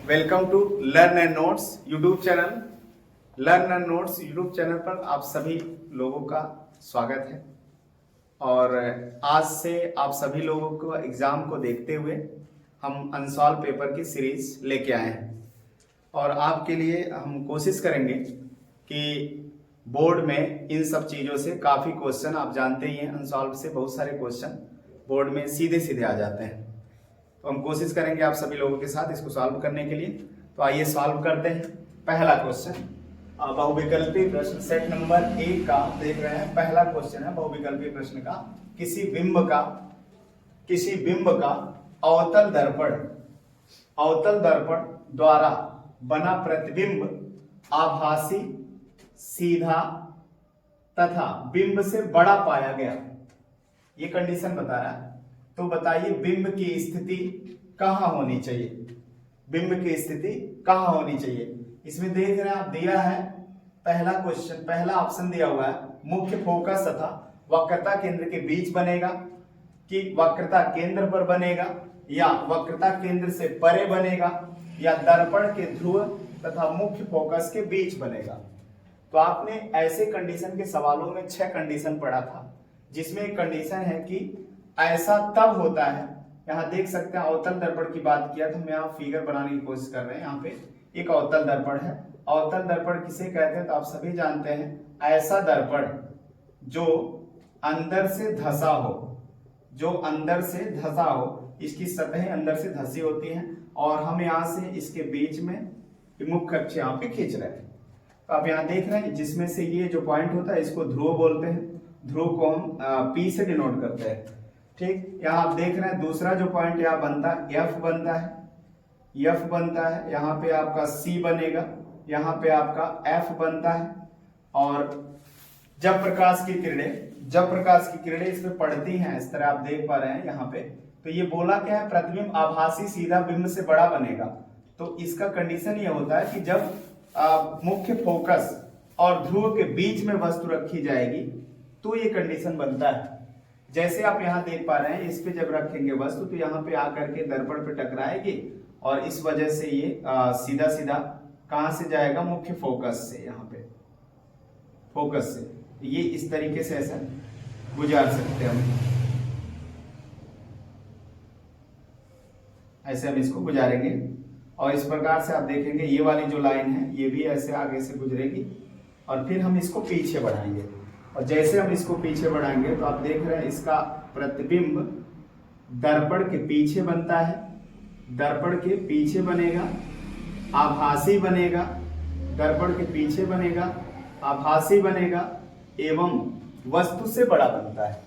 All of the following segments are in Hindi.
Welcome to learn and notes YouTube channel. Learn and notes YouTube channel पर आप सभी लोगों का स्वागत है। और आज से आप सभी लोगों को एग्जाम को देखते हुए हम अनसॉल्व पेपर की सीरीज लेके आए हैं और आपके लिए हम कोशिश करेंगे कि बोर्ड में इन सब चीज़ों से काफ़ी क्वेश्चन, आप जानते ही हैं अनसॉल्व से बहुत सारे क्वेश्चन बोर्ड में सीधे सीधे आ जाते हैं, तो हम कोशिश करेंगे आप सभी लोगों के साथ इसको सॉल्व करने के लिए। तो आइए सॉल्व करते हैं। पहला क्वेश्चन बहुविकल्पी प्रश्न सेट नंबर 1 का देख रहे हैं। पहला क्वेश्चन है बहुविकल्पी प्रश्न का, किसी बिंब का अवतल दर्पण द्वारा बना प्रतिबिंब आभासी, सीधा तथा बिंब से बड़ा पाया गया, ये कंडीशन बता रहा है। तो बताइए बिंब की स्थिति कहां होनी चाहिए, बिंब की स्थिति कहां होनी चाहिए। इसमें देख रहे हैं आप, दिया है पहला क्वेश्चन, पहला ऑप्शन दिया हुआ है मुख्य फोकस तथा वक्रता केंद्र के बीच बनेगा, कि वक्रता केंद्र पर बनेगा, या वक्रता केंद्र से परे बनेगा, या दर्पण के ध्रुव तथा मुख्य फोकस के बीच बनेगा। तो आपने ऐसे कंडीशन के सवालों में 6 कंडीशन पढ़ा था, जिसमें एक कंडीशन है कि ऐसा तब होता है, यहाँ देख सकते हैं अवतल दर्पण की बात किया तो हम यहाँ फिगर बनाने की कोशिश कर रहे हैं। यहाँ पे एक अवतल दर्पण है। अवतल दर्पण किसे कहते हैं तो आप सभी जानते हैं, ऐसा दर्पण जो अंदर से धंसा हो, इसकी सतहें अंदर से धंसी होती हैं और हम यहाँ से इसके बीच में मुख्य अक्ष यहाँ पे खींच रहे हैं। तो आप यहाँ देख रहे हैं जिसमें से ये जो पॉइंट होता है इसको ध्रुव बोलते हैं, ध्रुव को हम P से डिनोट करते हैं। ठीक, यहाँ आप देख रहे हैं दूसरा जो पॉइंट यहाँ बनता है F बनता है, यहाँ पे आपका C बनेगा, यहाँ पे आपका F बनता है। और जब प्रकाश की किरणें इसमें पड़ती हैं, इस तरह आप देख पा रहे हैं यहाँ पे, तो ये बोला क्या है, प्रतिबिंब आभासी सीधा बिंब से बड़ा बनेगा। तो इसका कंडीशन ये होता है कि जब मुख्य फोकस और ध्रुव के बीच में वस्तु रखी जाएगी तो ये कंडीशन बनता है। जैसे आप यहाँ देख पा रहे हैं, इस पे जब रखेंगे वस्तु तो यहाँ पे आकर के दर्पण पे टकराएगी और इस वजह से ये सीधा सीधा कहां से जाएगा, मुख्य फोकस से, यहाँ पे फोकस से ये इस तरीके से ऐसा गुजार सकते हैं हम, ऐसे हम इसको गुजारेंगे। और इस प्रकार से आप देखेंगे ये वाली जो लाइन है ये भी ऐसे आगे से गुजरेगी और फिर हम इसको पीछे बढ़ाएंगे। और जैसे हम इसको पीछे बढ़ाएंगे तो आप देख रहे हैं इसका प्रतिबिंब दर्पण के पीछे बनता है, दर्पण के पीछे बनेगा, आभासी बनेगा, दर्पण के पीछे बनेगा, आभासी बनेगा एवं वस्तु से बड़ा बनता है।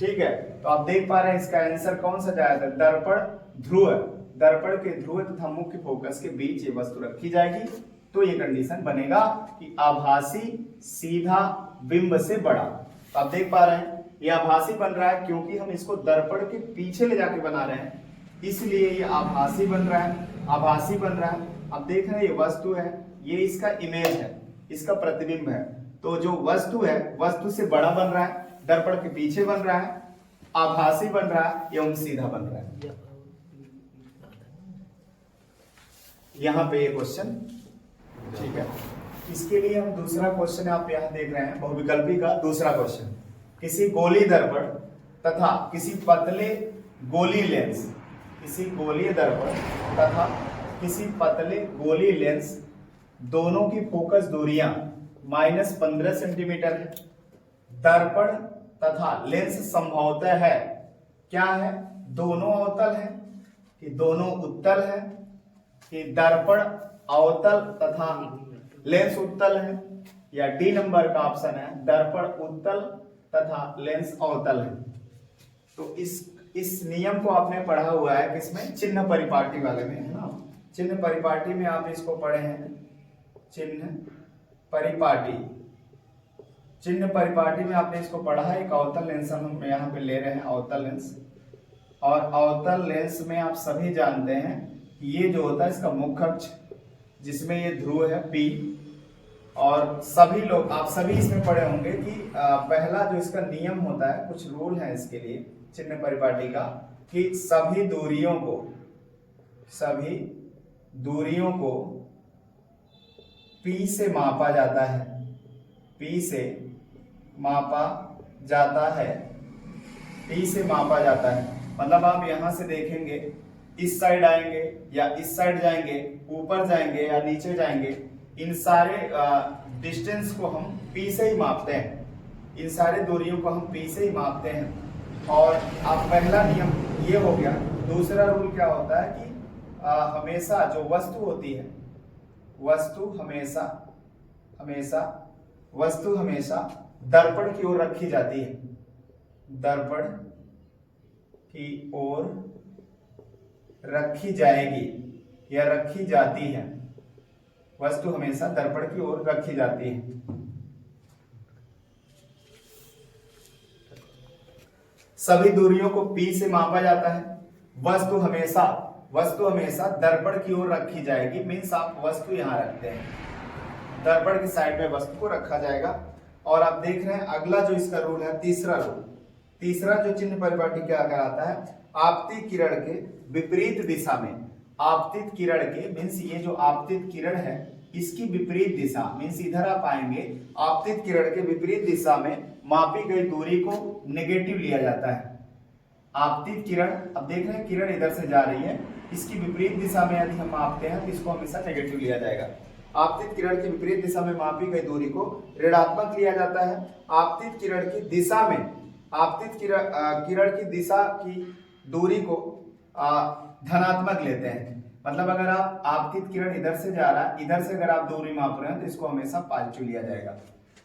ठीक है, तो आप देख पा रहे हैं इसका आंसर कौन सा जाएगा, दर्पण के ध्रुव तथा मुख्य फोकस के बीच ये वस्तु रखी जाएगी तो ये कंडीशन बनेगा कि आभासी सीधा बिंब से बड़ा। तो आप देख पा रहे हैं ये आभासी बन रहा है क्योंकि हम इसको दर्पण के पीछे ले जाके बना रहे हैं, इसलिए ये आभासी बन रहा है। आप देख रहे हैं ये वस्तु है, ये इसका इमेज है, इसका प्रतिबिंब है। तो जो वस्तु है वस्तु से बड़ा बन रहा है, दर्पण के पीछे बन रहा है, आभासी बन रहा है एवं सीधा बन रहा है। यहाँ पे ये क्वेश्चन ठीक है। इसके लिए हम दूसरा क्वेश्चन आप यहाँ देख रहे हैं, बहुविकल्पी का दूसरा क्वेश्चन, किसी गोली दर्पण तथा किसी पतले गोली लेंस दोनों की फोकस दूरियां -15 सेंटीमीटर है। दर्पण तथा लेंस संभवतः है, क्या है, दोनों अवतल है कि दोनों उत्तल है, कि दर्पण अवतल तथा लेंस उत्तल है, या डी नंबर का ऑप्शन है दर्पण उत्तल तथा लेंस अवतल है। तो इस नियम को आपने पढ़ा हुआ है किसमें, चिन्ह परिपाटी वाले में, है ना। चिन्ह परिपाटी में आप इसको पढ़े हैं, चिन्ह परिपाटी में आपने इसको पढ़ा है। एक अवतल लेंस हम यहाँ पे ले रहे हैं, अवतल लेंस। और अवतल लेंस में आप सभी जानते हैं ये जो होता है इसका मुख्य अक्ष, जिसमें ये ध्रुव है P, और सभी लोग आप सभी इसमें पढ़े होंगे कि पहला जो इसका नियम होता है, कुछ रूल है इसके लिए चिन्ह परिपाटी का, कि सभी दूरियों को P से मापा जाता है, P से मापा जाता है, P से मापा जाता है। मतलब आप यहां से देखेंगे, इस साइड आएंगे या इस साइड जाएंगे, ऊपर जाएंगे या नीचे जाएंगे, इन सारे डिस्टेंस को हम P से ही मापते हैं, इन सारे दूरियों को हम P से ही मापते हैं। और अब पहला नियम ये हो गया। दूसरा रूल क्या होता है कि हमेशा जो वस्तु होती है, वस्तु हमेशा दर्पण की ओर रखी जाती है, दर्पण की ओर रखी जाएगी या रखी जाती है, वस्तु हमेशा दर्पण की ओर रखी जाती है। सभी दूरियों को P से मापा जाता है। वस्तु हमेशा दर्पण की ओर रखी जाएगी, मीन्स आप वस्तु यहां रखते हैं, दर्पण की साइड में वस्तु को रखा जाएगा। और आप देख रहे हैं अगला जो इसका रूल है, तीसरा जो चिन्ह परिपाटी क्या कहलाता है, आपतित किरण के विपरीत दिशा में, आपतित किरण के मीन्स ये जो आपतित किरण है इसकी विपरीत दिशा, मीन्स इधर आप आएंगे, आपतित किरण के विपरीत दिशा में मापी गई दूरी को नेगेटिव लिया जाता है। आपतित किरण, अब देख रहे हैं किरण इधर से जा रही है, इसकी विपरीत दिशा में यदि हम मापते हैं तो इसको हमेशा नेगेटिव लिया जाएगा। आपतित किरण की विपरीत दिशा में मापी गई दूरी को ऋणात्मक लिया जाता है। आपतित किरण की दिशा में, आपतित किरण की दिशा की दूरी को धनात्मक लेते हैं। मतलब अगर आप आपतित किरण इधर से जा रहा है, इधर से अगर आप दूरी माप रहे हैं तो इसको हमेशा पॉजिटिव लिया जाएगा।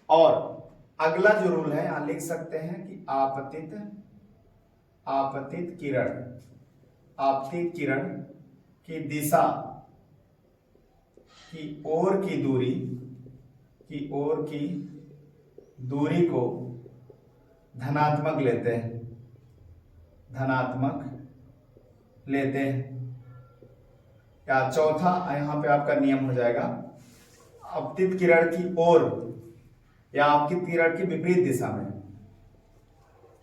और अगला जो रूल है यहां लिख सकते हैं कि आपतित किरण की दिशा की ओर की दूरी को धनात्मक लेते हैं। या चौथा यहां पे आपका नियम हो जाएगा, आपतित किरण की ओर या आपतित किरण की विपरीत दिशा में,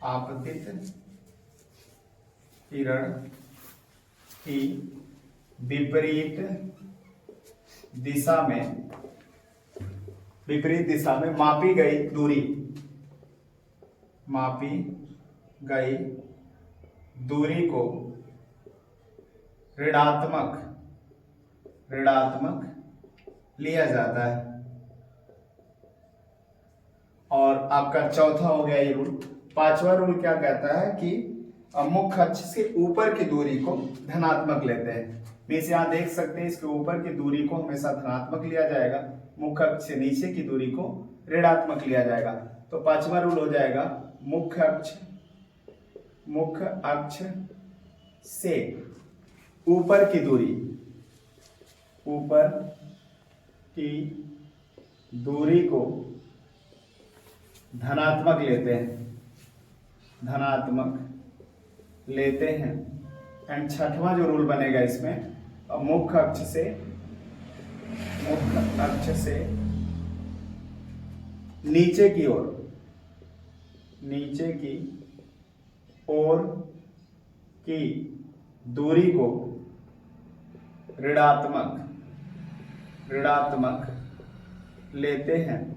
आपतित किरण की विपरीत दिशा में मापी गई दूरी को ऋणात्मक लिया जाता है। और आपका चौथा हो गया ये रूल। पांचवा रूल क्या कहता है कि मुख्य अक्ष से ऊपर की दूरी को धनात्मक लेते हैं। मीन्स यहां देख सकते हैं इसके ऊपर की दूरी को हमेशा धनात्मक लिया जाएगा, मुख्य अक्ष से नीचे की दूरी को ऋणात्मक लिया जाएगा। तो पांचवा रूल हो जाएगा, मुख्य अक्ष से ऊपर की दूरी को धनात्मक लेते हैं। एंड छठवां जो रूल बनेगा इसमें, मुख्य अक्ष से नीचे की ओर की दूरी को ऋणात्मक लेते हैं।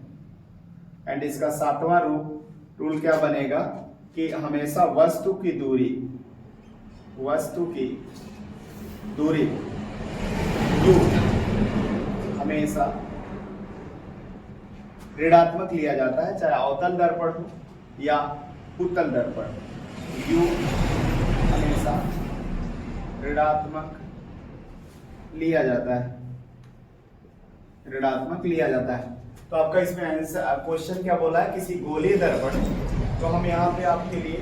एंड इसका सातवां रूल क्या बनेगा कि हमेशा वस्तु की दूरी u हमेशा ऋणात्मक लिया जाता है, चाहे अवतल दर्पण हो या उत्तल दर्पण। u हमेशा ऋणात्मक लिया जाता है। तो आपका इसमें आंसर, क्वेश्चन क्या बोला है, किसी गोलीय दर्पण, तो हम यहाँ पे आपके लिए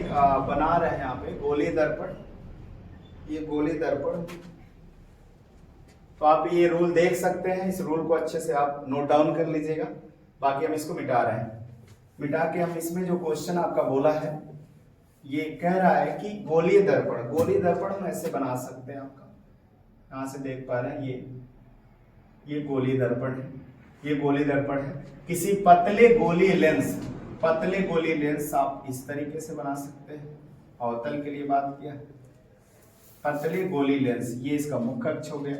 बना रहे हैं यहाँ पे गोलीय दर्पण, ये गोलीय दर्पण। तो आप ये रूल देख सकते हैं, इस रूल को अच्छे से आप नोट डाउन कर लीजिएगा। बाकी हम इसको मिटा रहे हैं, मिटा के हम इसमें जो क्वेश्चन आपका बोला है ये कह रहा है कि गोलीय दर्पण हम ऐसे बना सकते हैं। आपका यहां से देख पा रहे हैं ये गोलीय दर्पण है। किसी पतले गोलीय लेंस आप इस तरीके से बना सकते हैं। अवतल के लिए बात किया, पतले गोलीय लेंस, ये इसका मुख्य अक्ष हो गया,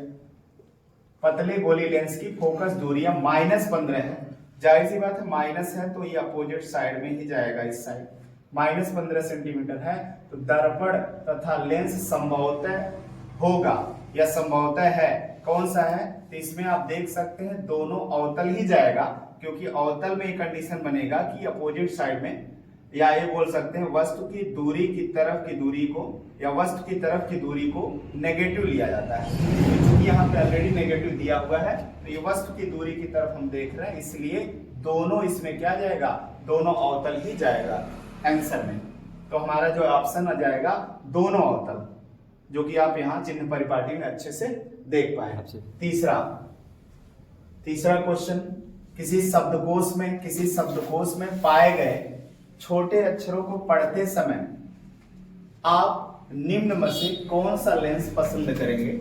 पतले गोली लेंस की फोकस दूरियां -15 है। जाहिर सी बात है माइनस है तो ये अपोजिट साइड में ही जाएगा, इस साइड -15 सेंटीमीटर है। तो दर्पण तथा लेंस संभवतः होगा या संभवतः है, कौन सा है? तो इसमें आप देख सकते हैं दोनों अवतल ही जाएगा, क्योंकि अवतल में एक कंडीशन बनेगा कि अपोजिट साइड में, या ये बोल सकते हैं वस्तु की दूरी की तरफ की दूरी को, या वस्तु की तरफ की दूरी को नेगेटिव लिया जाता है। क्योंकि यहाँ पे ऑलरेडी नेगेटिव दिया हुआ है तो ये वस्तु की दूरी की तरफ हम देख रहे हैं, इसलिए दोनों इसमें क्या जाएगा? दोनों अवतल ही जाएगा आंसर में। तो हमारा जो ऑप्शन आ जाएगा दोनों अवतल, जो कि आप यहाँ चिन्ह परिपाटी में अच्छे से देख पाए। तीसरा क्वेश्चन, किसी शब्दकोश में पाए गए छोटे अक्षरों को पढ़ते समय आप निम्न में से कौन सा लेंस पसंद करेंगे?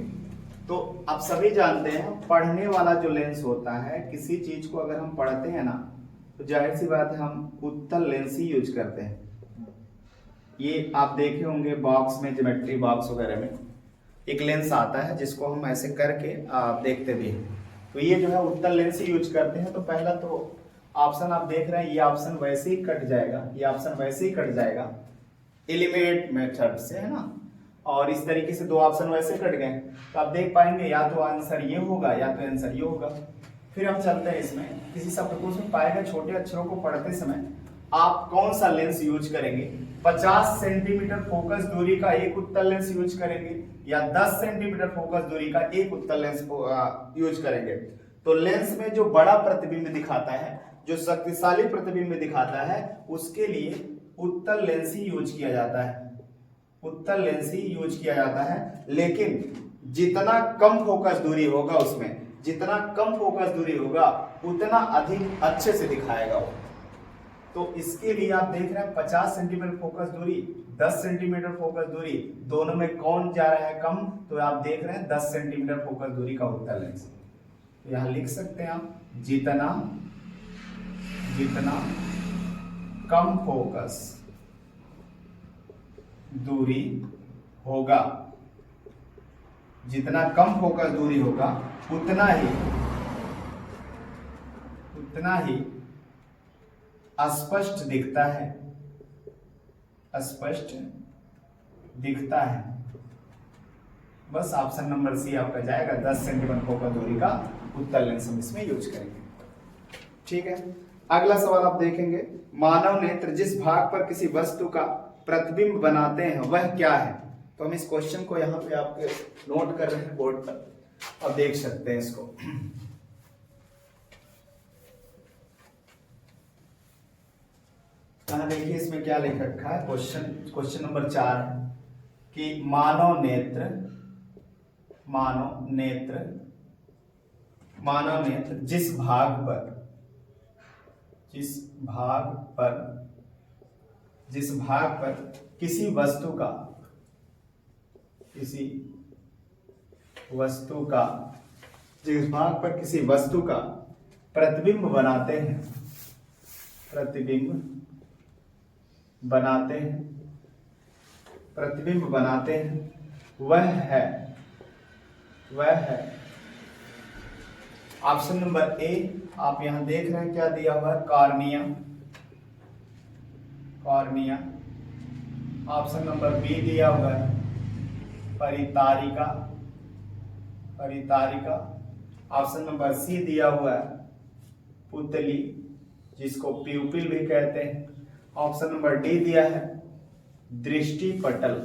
तो आप सभी जानते हैं पढ़ने वाला जो लेंस होता है, किसी चीज को अगर हम पढ़ते हैं ना तो जाहिर सी बात है हम उत्तल लेंस ही यूज करते हैं। ये आप देखे होंगे बॉक्स में, ज्योमेट्री बॉक्स वगैरह में एक लेंस आता है जिसको हम ऐसे करके देखते भी हैं। तो ये जो है उत्तल लेंस ही यूज करते हैं। तो पहला तो ऑप्शन आप देख रहे हैं, ये ऑप्शन वैसे ही कट जाएगा, ये ऑप्शन वैसे ही कट जाएगा एलिमिनेट मेथड से, है ना। और इस तरीके से दो ऑप्शन वैसे कट गए तो आप देख पाएंगे या तो आंसर ये होगा या तो आंसर ये होगा। फिर हम चलते हैं इसमें, किसी शब्दकोश में पाए गए छोटे अक्षरों को पढ़ते समय आप कौन सा लेंस यूज करेंगे? 50 सेंटीमीटर फोकस दूरी का एक उत्तल लेंस यूज करेंगे या 10 सेंटीमीटर फोकस दूरी का एक उत्तल लेंस यूज करेंगे? तो लेंस में जो बड़ा प्रतिबिंब दिखाता है, जो शक्तिशाली प्रतिबिंब दिखाता है, उसके लिए उत्तल लेंस ही यूज किया जाता है, उत्तल लेंस ही यूज किया जाता है। लेकिन जितना कम फोकस दूरी होगा उसमें, जितना कम फोकस दूरी होगा उतना अधिक अच्छे से दिखाएगा वो। तो इसके लिए आप देख रहे हैं 50 सेंटीमीटर फोकस दूरी, 10 सेंटीमीटर फोकस दूरी, दोनों में कौन जा रहा है कम? तो आप देख रहे हैं 10 सेंटीमीटर फोकस दूरी का उत्तल लेंस। तो यहां लिख सकते हैं आप जितना कम फोकस दूरी होगा, जितना कम फोकस दूरी होगा उतना ही स्पष्ट दिखता है, स्पष्ट दिखता है। बस ऑप्शन नंबर सी आपका जाएगा, 10 सेंटीमीटर फोकस दूरी का उत्तल लेंस हम इसमें यूज करेंगे। ठीक है, अगला सवाल आप देखेंगे, मानव नेत्र जिस भाग पर किसी वस्तु का प्रतिबिंब बनाते हैं वह क्या है? तो हम इस क्वेश्चन को यहाँ पे आपके नोट कर रहे हैं बोर्ड पर, और देख सकते हैं इसको। यहाँ देखिए इसमें क्या लिख रखा है, क्वेश्चन नंबर 4 है कि मानव नेत्र जिस भाग पर किसी वस्तु का प्रतिबिंब बनाते हैं वह है ऑप्शन नंबर ए। आप यहां देख रहे हैं क्या दिया हुआ है, कॉर्निया। ऑप्शन नंबर बी दिया हुआ है परितारिका। ऑप्शन नंबर सी दिया हुआ है पुतली, जिसको प्यूपिल भी कहते हैं। ऑप्शन नंबर डी दिया है दृष्टिपटल,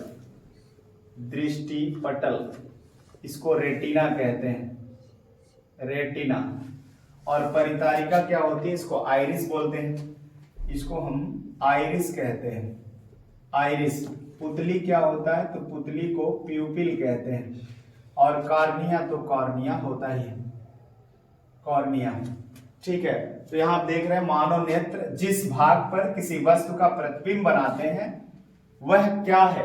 इसको रेटिना कहते हैं, रेटिना। और परितारिका क्या होती है? इसको आइरिस बोलते हैं, इसको हम आइरिस कहते हैं, आइरिस। पुतली क्या होता है? तो पुतली को प्यूपिल कहते हैं। और कॉर्निया तो कॉर्निया होता ही है, कॉर्निया। ठीक है, तो यहां आप देख रहे हैं मानव नेत्र जिस भाग पर किसी वस्तु का प्रतिबिंब बनाते हैं वह क्या है?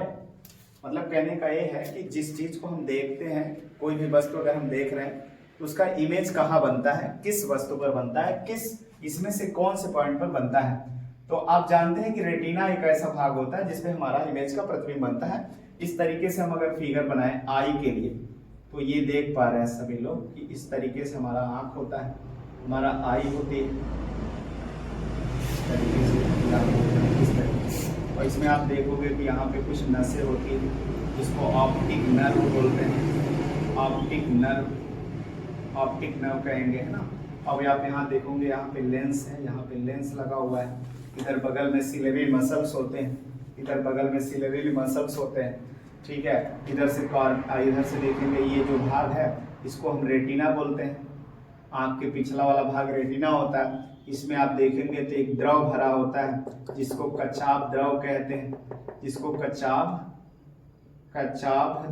मतलब कहने का यह है कि जिस चीज को हम देखते हैं, कोई भी वस्तु अगर हम देख रहे हैं तो उसका इमेज कहाँ बनता है, किस वस्तु पर बनता है, किस इसमें से कौन से पॉइंट पर बनता है। तो आप जानते हैं कि रेटिना एक ऐसा भाग होता है जिसपे हमारा इमेज का प्रतिबिंब बनता है। इस तरीके से हम अगर फिगर बनाएं आई के लिए तो ये देख पा रहे हैं सभी लोग कि इस तरीके से हमारा आँख होता है, हमारा आई होती है इस तरीके से, इस तरीके से। और इसमें आप देखोगे कि यहाँ पे कुछ नसें होती हैं जिसको ऑप्टिक नर्व बोलते हैं, ऑप्टिक नर्व कहेंगे, है ना। अब आप यहाँ देखोगे, यहाँ पे लेंस है, यहाँ पे लेंस लगा हुआ है, इधर बगल में सिलेबरी मसल्स होते हैं, इधर बगल में सिलेबरी मसल्स होते हैं, ठीक है। इधर से देखेंगे ये जो भाग है इसको हम रेटिना बोलते हैं, आँख के पिछला वाला भाग रेटिना होता है। इसमें आप देखेंगे तो एक द्रव भरा होता है जिसको कचाप द्रव कहते हैं, जिसको कचाप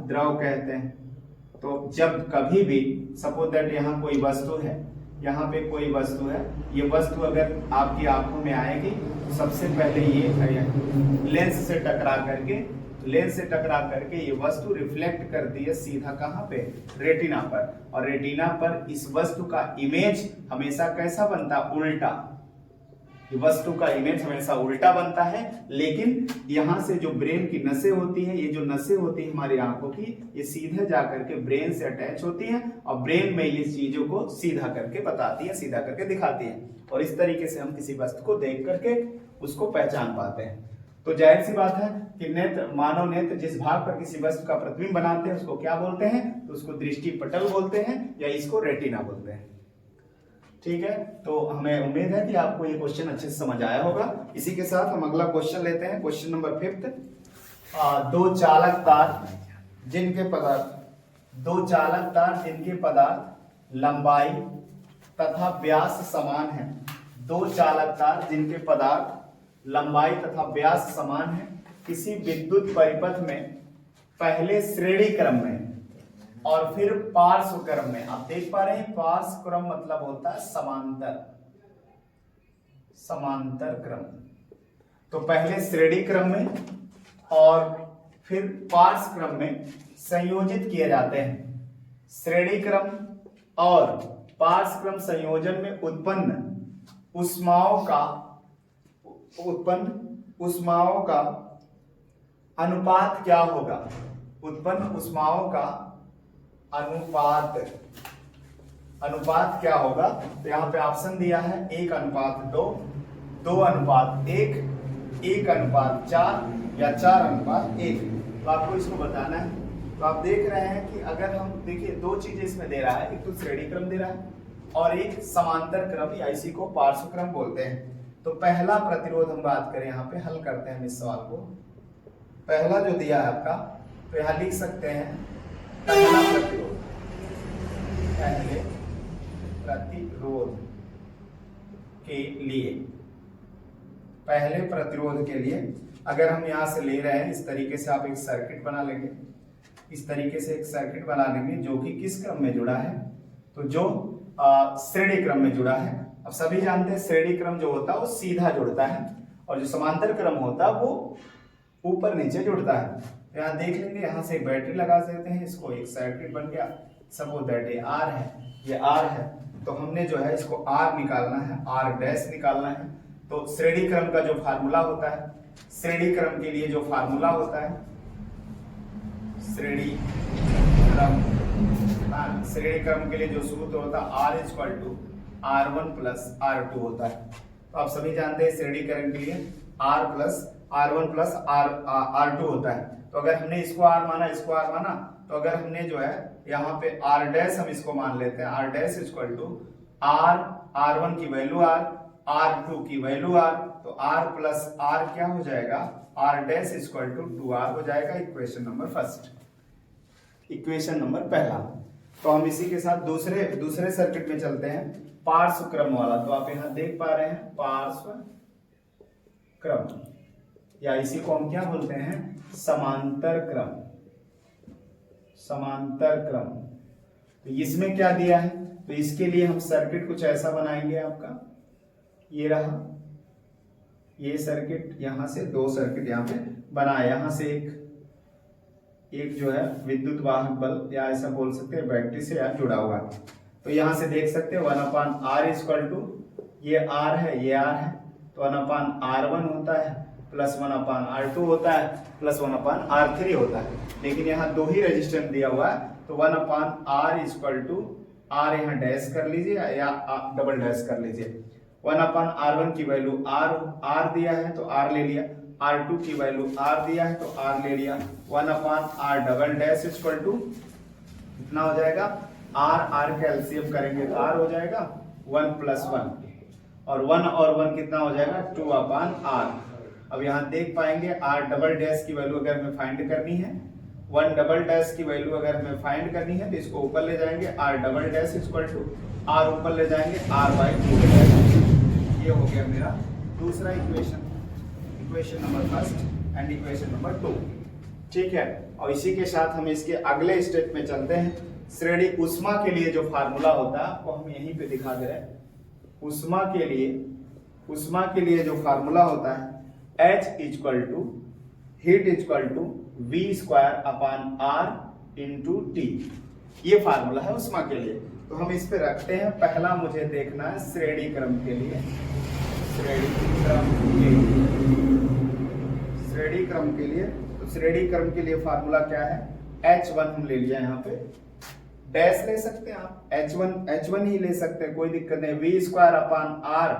द्रव कहते हैं। तो जब कभी भी सपोज दैट यहाँ कोई वस्तु है, यहाँ पे कोई वस्तु है, ये वस्तु अगर आपकी आंखों में आएगी तो सबसे पहले ये लेंस से टकरा करके ये वस्तु रिफ्लेक्ट करती है सीधा कहाँ पे, रेटिना पर। और रेटिना पर इस वस्तु का इमेज हमेशा कैसा बनता है, उल्टा। ये वस्तु का इमेज हमेशा उल्टा बनता है, लेकिन यहाँ से जो ब्रेन की नसें होती हैं, ये जो नसें होती हैं हमारी आंखों की, ये सीधे जाकर के ब्रेन से अटैच होती हैं और ब्रेन में ये चीजों को सीधा करके बताती है, सीधा करके दिखाती है। और इस तरीके से हम किसी वस्तु को देख करके उसको पहचान पाते हैं। तो जाहिर सी बात है कि नेत्र, मानव नेत्र जिस भाग पर किसी वस्तु का प्रतिबिंब बनाते हैं उसको क्या बोलते हैं, तो उसको दृष्टि पटल बोलते हैं या इसको रेटिना बोलते हैं। ठीक है, तो हमें उम्मीद है कि आपको ये क्वेश्चन अच्छे से समझ आया होगा। इसी के साथ हम अगला क्वेश्चन लेते हैं, क्वेश्चन नंबर 5। दो चालक तार जिनके पदार्थ लंबाई तथा व्यास समान है। दो चालक तार जिनके पदार्थ लंबाई तथा व्यास समान है, किसी विद्युत परिपथ में पहले श्रेणी क्रम में और फिर पार्श्व क्रम में। आप देख पा रहे हैं, पार्श्व क्रम मतलब होता है समांतर क्रम। तो पहले श्रेणी क्रम में और फिर पार्श्व क्रम में संयोजित किए जाते हैं। श्रेणी क्रम और पार्श्व क्रम संयोजन में उत्पन्न ऊष्माओं का अनुपात क्या होगा? उत्पन्न ऊष्माओं का अनुपात क्या होगा? तो यहाँ पे ऑप्शन दिया है 1:2, 2:1, 1:4 या 4:1। तो आपको इसको बताना है। तो आप देख रहे हैं कि अगर हम देखिए दो चीजें इसमें दे रहा है, एक तो श्रेणी क्रम दे रहा है और एक समांतर क्रम या इसी को पार्श्व क्रम बोलते हैं। तो पहला प्रतिरोध हम बात करें, यहाँ पे हल करते हैं हम इस सवाल को। पहला जो दिया है आपका, तो यहाँ लिख सकते हैं पहला प्रतिरोध, पहले प्रतिरोध के लिए अगर हम यहाँ से ले रहे हैं, इस तरीके से आप एक सर्किट बना लेंगे, इस तरीके से एक सर्किट बना लेंगे जो कि किस क्रम में जुड़ा है, तो जो श्रेणी क्रम में जुड़ा है। अब सभी जानते हैं श्रेणी क्रम जो होता है वो सीधा जुड़ता है और जो समांतर क्रम होता है वो ऊपर नीचे जुड़ता है। तो यहाँ देख लेंगे, यहाँ से एक बैटरी लगा देते हैं, इसको एक सर्किट बन गया। सपोज दैट ये R है, ये R है, तो हमने जो है इसको R निकालना है, R डैश निकालना है। तो श्रेणी क्रम का जो फार्मूला होता है, श्रेणी क्रम के लिए जो फार्मूला होता है, श्रेणी क्रम के लिए जो सूत्र होता है R=R1 + R2 होता है। तो आप सभी जानते हैं श्रेणी क्रम के लिए R+R1 + R2 होता है। तो अगर हमने इसको R माना, इसको R माना, तो अगर हमने जो है यहाँ पे R डैश हम इसको मान लेते हैं, R डैश R1 की वैल्यू R, R2 की वैल्यू R, तो R + R क्या हो जाएगा, R डैश 2R हो जाएगा। इक्वेशन नंबर पहला। तो हम इसी के साथ दूसरे सर्किट में चलते हैं, पार्श्व क्रम वाला। तो आप यहाँ देख पा रहे हैं पार्श्व क्रम, या इसी को हम क्या बोलते हैं, समांतर क्रम। तो इसमें क्या दिया है, तो इसके लिए हम सर्किट कुछ ऐसा बनाएंगे। आपका ये रहा, ये सर्किट, यहां से दो सर्किट यहाँ पे बनाए। यहां से एक जो है विद्युत वाहक बल्ब या ऐसा बोल सकते हैं बैटरी से यार जुड़ा हुआ है। तो यहां से देख सकते हैं 1/R = ये R है, ये R है, तो 1/R1 होता है। प्लस 1/R2 होता है प्लस 1/R3 होता है, लेकिन यहाँ दो ही रेजिस्टेंस दिया हुआ है तो 1/R इक्वल टू R यहाँ डैश कर लीजिए या डबल डैश कर लीजिए। 1/R1 की वैल्यू R दिया है तो R ले लिया, R2 की वैल्यू R दिया है तो R ले लिया। 1/R double dash equal to कितना हो जाएगा, R का एलसीएम करेंगे तो R हो जाएगा 1 + 1 और 1 कितना हो जाएगा 2/R। अब यहाँ देख पाएंगे R डबल डैश की वैल्यू अगर हमें फाइंड करनी है, 1 डबल डैश की वैल्यू अगर हमें फाइंड करनी है तो इसको ऊपर ले जाएंगे, R double dash equal to R ऊपर ले जाएंगे R/2 ले जाएंगे। ये हो गया मेरा दूसरा equation number first and equation number 2। ठीक है, और इसी के साथ हम इसके अगले स्टेप में चलते हैं। श्रेणी उष्मा के लिए जो फार्मूला होता है वो हम यहीं पे दिखा दे रहे हैं। उष्मा के लिए जो फार्मूला होता है H equal to heat equal to V²/R × T, ये फार्मूला है उष्मा के लिए। तो हम इस पे रखते हैं, पहला मुझे देखना है श्रेणी क्रम के लिए तो श्रेणी क्रम के लिए फार्मूला क्या है, H1 हम ले लिया, यहाँ पे डैश ले सकते हैं आप, H1 ही ले सकते हैं, कोई दिक्कत नहीं। V²/R,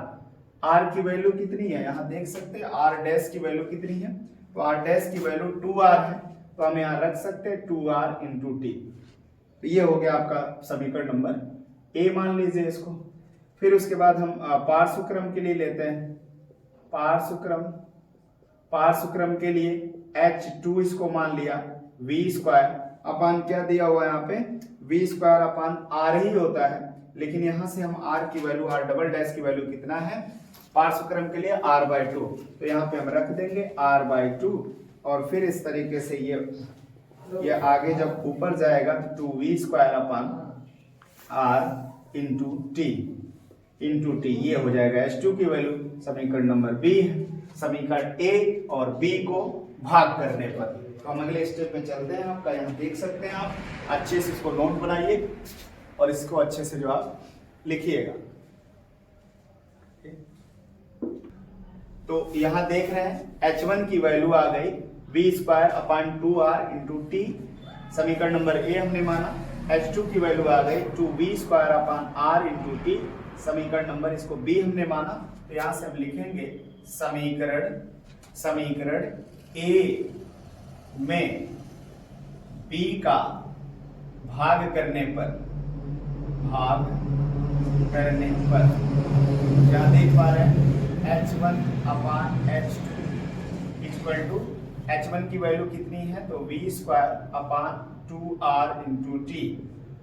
R की वैल्यू कितनी है यहाँ देख सकते हैं, R डैश की वैल्यू कितनी है, तो R डैश की वैल्यू 2R है, तो हम यहाँ रख सकते हैं 2R × T। तो ये हो गया आपका समीकरण नंबर A, मान लीजिए इसको। फिर उसके बाद हम पार्श्वक्रम के लिए लेते हैं, पार्श्वक्रम के लिए H2 इसको मान लिया, V² क्या दिया हुआ है यहाँ पे, V²/R ही होता है, लेकिन यहाँ से हम R की वैल्यू, R डबल डैश की वैल्यू कितना है पार्श्वक्रम के लिए R/2, तो यहाँ पे हम रख देंगे R/2 और फिर इस तरीके से ये आगे जब ऊपर जाएगा तो 2V²/R × T ये हो जाएगा H2 की वैल्यू। समीकरण नंबर B है। समीकरण A और B को भाग करने पर तो हम अगले स्टेप में चलते हैं। आपका यहाँ देख सकते हैं, आप अच्छे से इसको नोट बनाइए और इसको अच्छे से जो आप लिखिएगा। तो यहाँ देख रहे हैं H1 की वैल्यू आ गई V²/2R × T, समीकरण नंबर A हमने माना। H2 की वैल्यू आ गई 2V²/R × T, समीकरण नंबर इसको B हमने माना। तो यहाँ से हम लिखेंगे समीकरण A में B का भाग करने पर क्या देख पा रहे हैं, H1/H2 इक्वल टू H1 की वैल्यू कितनी है तो V²/2R × T,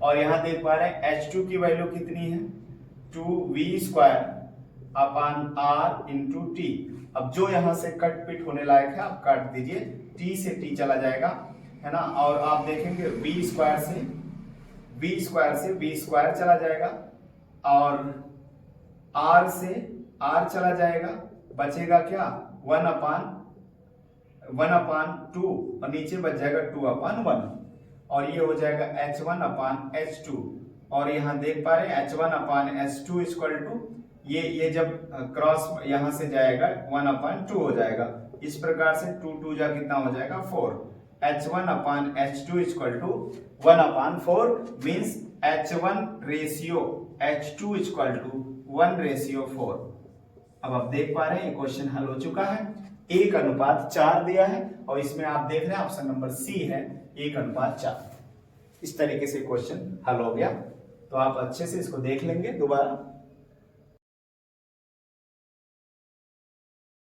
और यहाँ देख पा रहे हैं H2 की वैल्यू कितनी है 2V²/R × T। अब जो यहाँ से कट पिट होने लायक है आप काट दीजिए, T से T चला जाएगा, है ना, और आप देखेंगे V² से V² चला जाएगा और R से R चला जाएगा, बचेगा क्या 1/2 और नीचे बच जाएगा 2/1 और ये हो जाएगा H1/H2। और यहाँ देख पा रहे हैं H1/H2 इक्वल टू ये जब क्रॉस यहाँ से जाएगा 1/2 हो जाएगा। इस प्रकार से 2 जा कितना हो जाएगा 4। H1/H2 equal to 1/4 means H1/H2 equal to 1/4। अब आप देख पा रहे हैं क्वेश्चन हल हो चुका है। 1:4 दिया है और इसमें आप देख रहे हैं ऑप्शन नंबर C है 1:4। इस तरीके से क्वेश्चन हल हो गया। तो आप अच्छे से इसको देख लेंगे दोबारा।